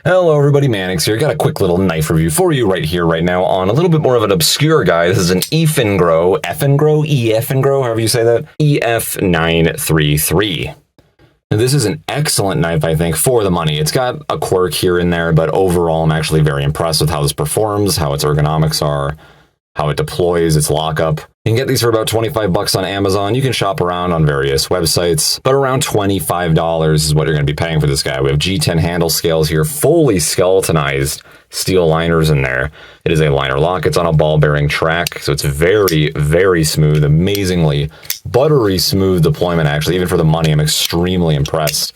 Hello everybody, Mannix here. Got a quick little knife review for you right here, right now on a little bit more of an obscure guy. This is an Eafengrow, however you say that, EF933. Now, this is an excellent knife, I think, for the money. It's got a quirk here and there, but overall I'm actually very impressed with how this performs, how its ergonomics are, how it deploys, its lockup. You can get these for about 25 bucks on Amazon. You can shop around on various websites, but around $25 is what you're going to be paying for this guy. We have G10 handle scales here, fully skeletonized steel liners in there. It is a liner lock. It's on a ball bearing track, so it's very, very smooth, amazingly buttery smooth deployment, actually. Even for the money, I'm extremely impressed.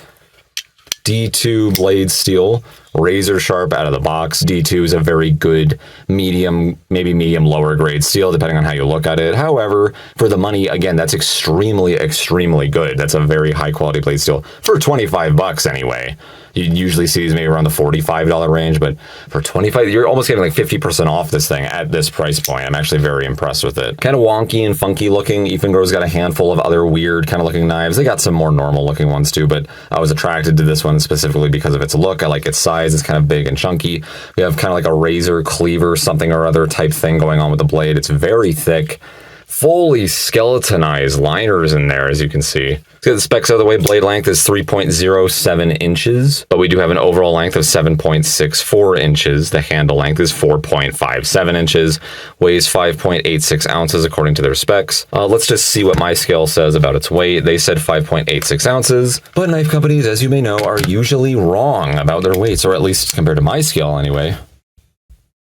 D2 blade steel, razor sharp out of the box. D2 is a very good medium, maybe medium lower grade steel, depending on how you look at it. However, for the money, again, that's extremely, extremely good. That's a very high quality blade steel for 25 bucks anyway. You usually see these maybe around the $45 range, but for 25, you're almost getting like 50% off this thing at this price point. I'm actually very impressed with it. Kind of wonky and funky looking. Eafengrow's got a handful of other weird kind of looking knives. They got some more normal looking ones too, but I was attracted to this one specifically because of its look. I like its size. It's kind of big and chunky. We have kind of like a razor cleaver, something or other type thing going on with the blade. It's very thick. Fully skeletonized liners in there, as you can see. Let's get the specs out of the way. Blade length is 3.07 inches, but we do have an overall length of 7.64 inches. The handle length is 4.57 inches, weighs 5.86 ounces according to their specs. Let's just see what my scale says about its weight. They said 5.86 ounces, but knife companies, as you may know, are usually wrong about their weights, or at least compared to my scale anyway.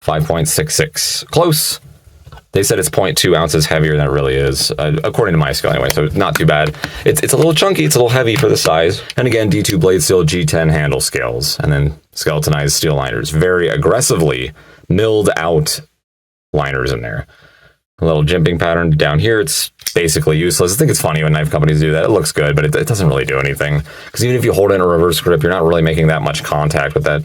5.66. Close. They said it's 0.2 ounces heavier than it really is, according to my scale anyway, so not too bad. It's a little chunky, it's a little heavy for the size. And again, D2 blade steel, G10 handle scales, and then skeletonized steel liners. Very aggressively milled out liners in there. A little jimping pattern down here, it's basically useless. I think it's funny when knife companies do that. It looks good, but it doesn't really do anything. Because even if you hold it in a reverse grip, you're not really making that much contact with that.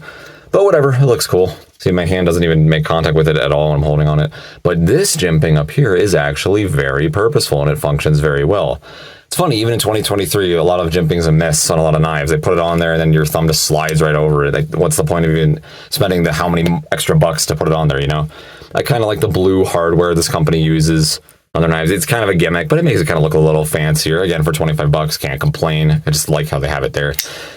But whatever, it looks cool. See, my hand doesn't even make contact with it at all when I'm holding on it. But this jimping up here is actually very purposeful, and it functions very well. It's funny, even in 2023, a lot of jimping's a miss on a lot of knives. They put it on there, and then your thumb just slides right over it. Like, what's the point of even spending the how many extra bucks to put it on there, you know? I kind of like the blue hardware this company uses on their knives. It's kind of a gimmick, but it makes it kind of look a little fancier. Again, for 25 bucks, can't complain. I just like how they have it there.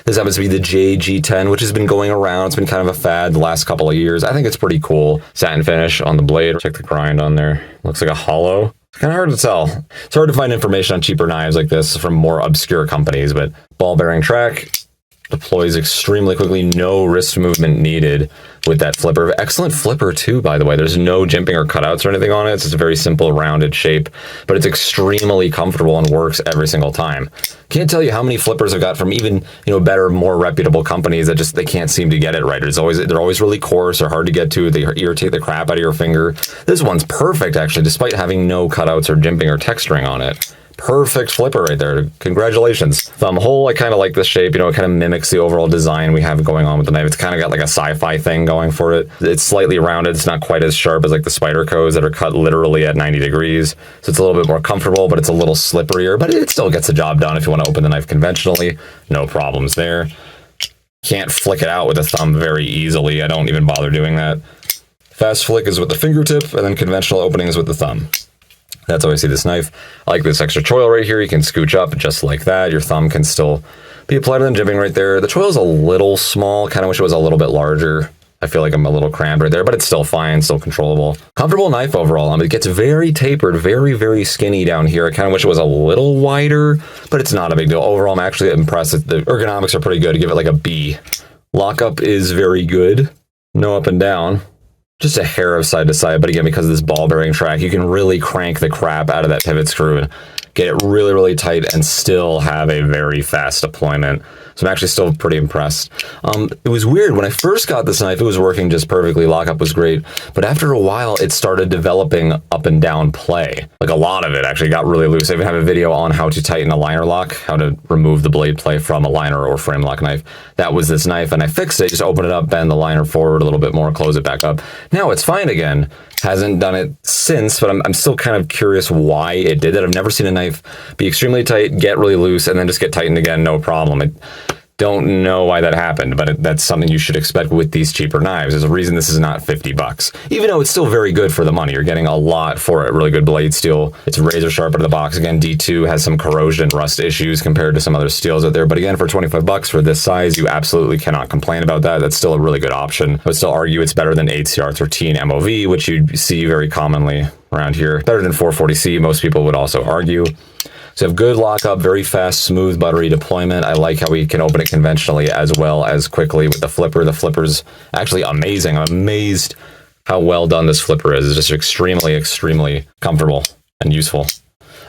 This happens to be the JG10, which has been going around. It's been kind of a fad the last couple of years. I think it's pretty cool. Satin finish on the blade. Check the grind on there. Looks like a hollow. It's kind of hard to tell. It's hard to find information on cheaper knives like this from more obscure companies, but ball bearing track. Deploys extremely quickly, no wrist movement needed with that flipper. Excellent flipper too, by the way. There's no jimping or cutouts or anything on it. It's just a very simple rounded shape, but it's extremely comfortable and works every single time. Can't tell you how many flippers I've got from even, better, more reputable companies that just, they can't seem to get it right. They're always really coarse or hard to get to. They irritate the crap out of your finger. This one's perfect, actually, despite having no cutouts or jimping or texturing on it. Perfect flipper right there. Congratulations. Thumb hole, I kind of like this shape. It kind of mimics the overall design we have going on with the knife. It's kind of got like a sci-fi thing going for it. It's slightly rounded. It's not quite as sharp as like the spider codes that are cut literally at 90 degrees. So it's a little bit more comfortable, but it's a little slipperier. But it still gets the job done if you want to open the knife conventionally. No problems there. Can't flick it out with a thumb very easily. I don't even bother doing that. Fast flick is with the fingertip, and then conventional opening is with the thumb. That's how I see this knife. I like this extra choil right here. You can scooch up just like that. Your thumb can still be applied to the jimping right there. The choil is a little small. Kind of wish it was a little bit larger. I feel like I'm a little crammed right there, but it's still fine, still controllable. Comfortable knife overall. It gets very tapered, very, very skinny down here. I kind of wish it was a little wider, but it's not a big deal. Overall, I'm actually impressed. The ergonomics are pretty good. I give it like a B. Lockup is very good. No up and down. Just a hair of side to side, but again, because of this ball bearing track, you can really crank the crap out of that pivot screw and get it really, really tight and still have a very fast deployment. So I'm actually still pretty impressed. It was weird. When I first got this knife, it was working just perfectly. Lockup was great. But after a while, it started developing up and down play. Like a lot of it actually got really loose. I even have a video on how to tighten a liner lock, how to remove the blade play from a liner or frame lock knife. That was this knife, and I fixed it. Just open it up, bend the liner forward a little bit more, close it back up. Now it's fine again. Hasn't done it since, but I'm still kind of curious why it did it. I've never seen a knife be extremely tight, get really loose, and then just get tightened again, no problem. It Don't know why that happened, but that's something you should expect with these cheaper knives. There's a reason this is not 50 bucks. Even though it's still very good for the money, you're getting a lot for it. Really good blade steel. It's razor sharp out of the box. Again, D2 has some corrosion and rust issues compared to some other steels out there. But again, for 25 bucks for this size, you absolutely cannot complain about that. That's still a really good option. I would still argue it's better than 8CR13 MOV, which you'd see very commonly around here. Better than 440C, most people would also argue. So you have good lockup, very fast, smooth, buttery deployment. I like how we can open it conventionally as well as quickly with the flipper. The flipper's actually amazing. I'm amazed how well done this flipper is. It's just extremely, extremely comfortable and useful.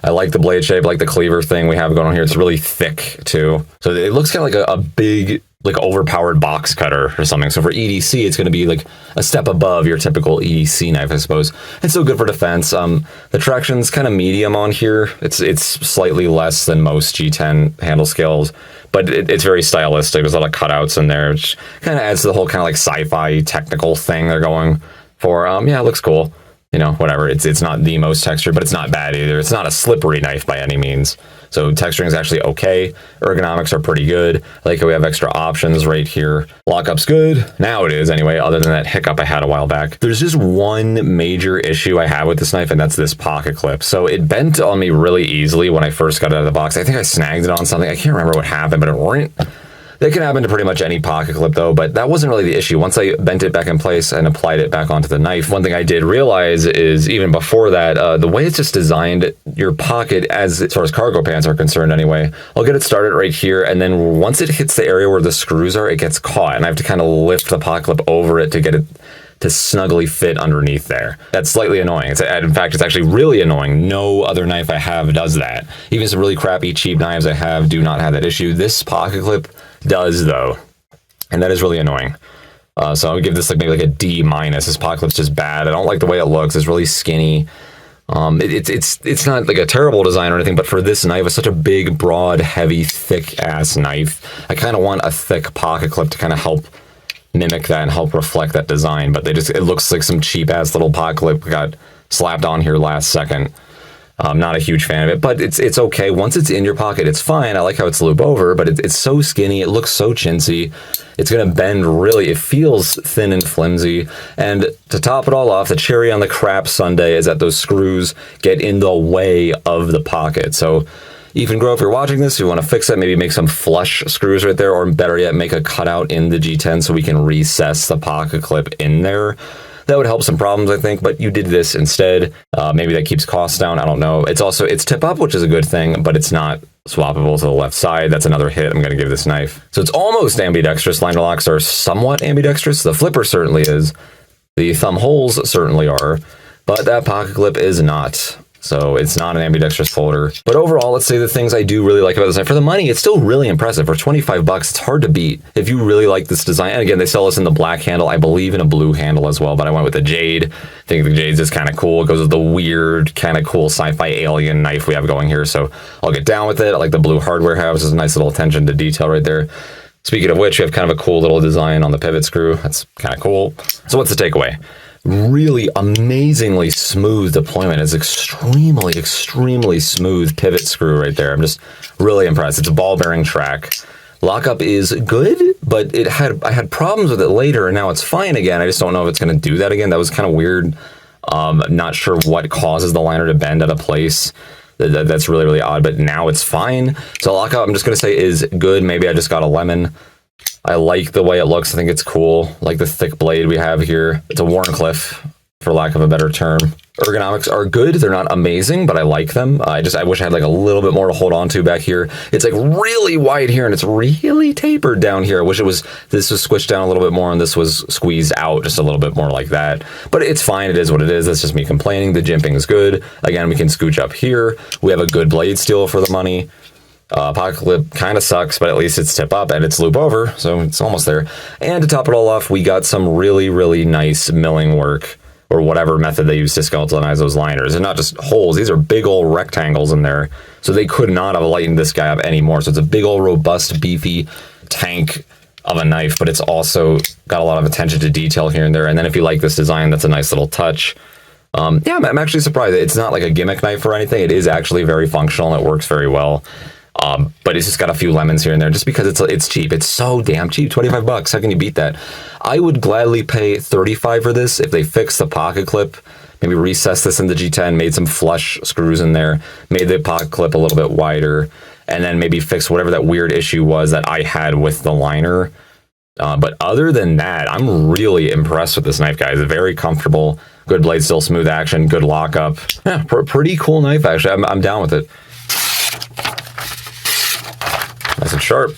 I like the blade shape, I like the cleaver thing we have going on here. It's really thick too. So it looks kind of like a big, like overpowered box cutter or something. So for EDC, it's going to be like a step above your typical EDC knife, I suppose. It's still good for defense. The traction's kind of medium on here. It's slightly less than most G10 handle scales, but it's very stylistic. There's a lot of cutouts in there, which kind of adds to the whole kind of like sci-fi technical thing they're going for. Yeah, it looks cool. You know, whatever. It's not the most textured, but it's not bad either. It's not a slippery knife by any means. So texturing is actually okay. Ergonomics are pretty good. I like how we have extra options right here. Lockup's good. Now it is anyway, other than that hiccup I had a while back. There's just one major issue I have with this knife, and that's this pocket clip. So it bent on me really easily when I first got it out of the box. I think I snagged it on something. I can't remember what happened, but it went. That can happen to pretty much any pocket clip though, but that wasn't really the issue. Once I bent it back in place and applied it back onto the knife, one thing I did realize is even before that, the way it's just designed, your pocket, as far as cargo pants are concerned anyway, I'll get it started right here, and then once it hits the area where the screws are, it gets caught, and I have to kind of lift the pocket clip over it to get it to snugly fit underneath there. That's slightly annoying. In fact, it's actually really annoying. No other knife I have does that. Even some really crappy, cheap knives I have do not have that issue. This pocket clip does though, and that is really annoying. So I would give this like maybe like a D-. This pocket clip's just bad. I don't like the way it looks. It's really skinny. It's not like a terrible design or anything, but for this knife, it's such a big, broad, heavy, thick-ass knife. I kind of want a thick pocket clip to kind of help mimic that and help reflect that design, but it looks like some cheap-ass little pocket clip got slapped on here last second. I'm not a huge fan of it, but it's okay. Once it's in your pocket, it's fine. I like how it's loop over, but it's so skinny. It looks so chintzy. It's going to bend really. It feels thin and flimsy. And to top it all off, the cherry on the crap sundae is that those screws get in the way of the pocket. So Eafengrow, if you're watching this, if you want to fix it, maybe make some flush screws right there, or better yet, make a cutout in the G10 so we can recess the pocket clip in there. That would help some problems, I think, but you did this instead. Maybe that keeps costs down. I don't know. It's tip up, which is a good thing, but it's not swappable to the left side. That's another hit I'm going to give this knife. So it's almost ambidextrous. Liner locks are somewhat ambidextrous. The flipper certainly is. The thumb holes certainly are, but that pocket clip is not. So it's not an ambidextrous folder. But overall, let's say the things I do really like about this knife. For the money, it's still really impressive. For 25 bucks, it's hard to beat. If you really like this design, and again, they sell this in the black handle. I believe in a blue handle as well, but I went with the jade. I think the jade's just kind of cool. It goes with the weird, kind of cool sci-fi alien knife we have going here. So I'll get down with it. I like the blue hardware house. There's a nice little attention to detail right there. Speaking of which, we have kind of a cool little design on the pivot screw. That's kind of cool. So what's the takeaway? Really amazingly smooth deployment. It's extremely, extremely smooth pivot screw right there. I'm just really impressed. It's a ball bearing track. Lockup is good, but I had problems with it later, and now it's fine again. I just don't know if it's going to do that again. That was kind of weird. Not sure what causes the liner to bend out of place. That's really, really odd, but now it's fine. So lockup, I'm just going to say, is good. Maybe I just got a lemon. I like the way it looks. I think it's cool. I like the thick blade we have here. It's a Warncliffe, for lack of a better term. Ergonomics are good. They're not amazing, but I like them. I wish I had like a little bit more to hold on to back here. It's like really wide here, and it's really tapered down here. I wish this was squished down a little bit more, and this was squeezed out just a little bit more like that. But it's fine. It is what it is. That's just me complaining. The jimping is good. Again, we can scooch up here. We have a good blade steel for the money. Pocket clip kind of sucks, but at least it's tip up and it's loop over, so it's almost there. And to top it all off, we got some really, really nice milling work, or whatever method they use to skeletonize those liners. And not just holes, these are big old rectangles in there, so they could not have lightened this guy up anymore. So it's a big old robust, beefy tank of a knife, but it's also got a lot of attention to detail here and there. And then if you like this design, that's a nice little touch. Yeah, I'm actually surprised. It's not like a gimmick knife or anything. It is actually very functional and it works very well. But it's just got a few lemons here and there just because it's cheap. It's so damn cheap. 25 bucks. How can you beat that? I would gladly pay 35 for this if they fix the pocket clip, maybe recess this into G10, made some flush screws in there, made the pocket clip a little bit wider, and then maybe fix whatever that weird issue was that I had with the liner. But other than that, I'm really impressed with this knife, guys. Very comfortable, good blade still, smooth action, good lockup. Yeah, pretty cool knife, actually. I'm down with it. Nice and sharp.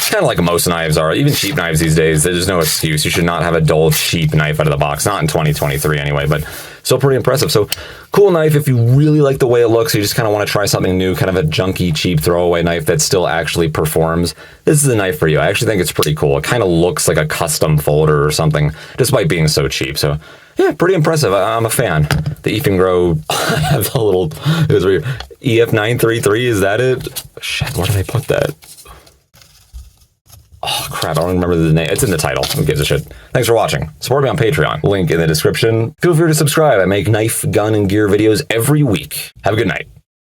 Kind of like most knives are. Even cheap knives these days, there's no excuse. You should not have a dull, cheap knife out of the box. Not in 2023 anyway, but still pretty impressive. So, cool knife if you really like the way it looks. You just kind of want to try something new, kind of a junky, cheap throwaway knife that still actually performs. This is the knife for you. I actually think it's pretty cool. It kind of looks like a custom folder or something, despite being so cheap. So, yeah, pretty impressive. I'm a fan. The Eafengrow, I have the little, it was weird. EF933, is that it? Shit, where did I put that? Oh, crap, I don't remember the name. It's in the title. Who gives a shit? Thanks for watching. Support me on Patreon. Link in the description. Feel free to subscribe. I make knife, gun, and gear videos every week. Have a good night.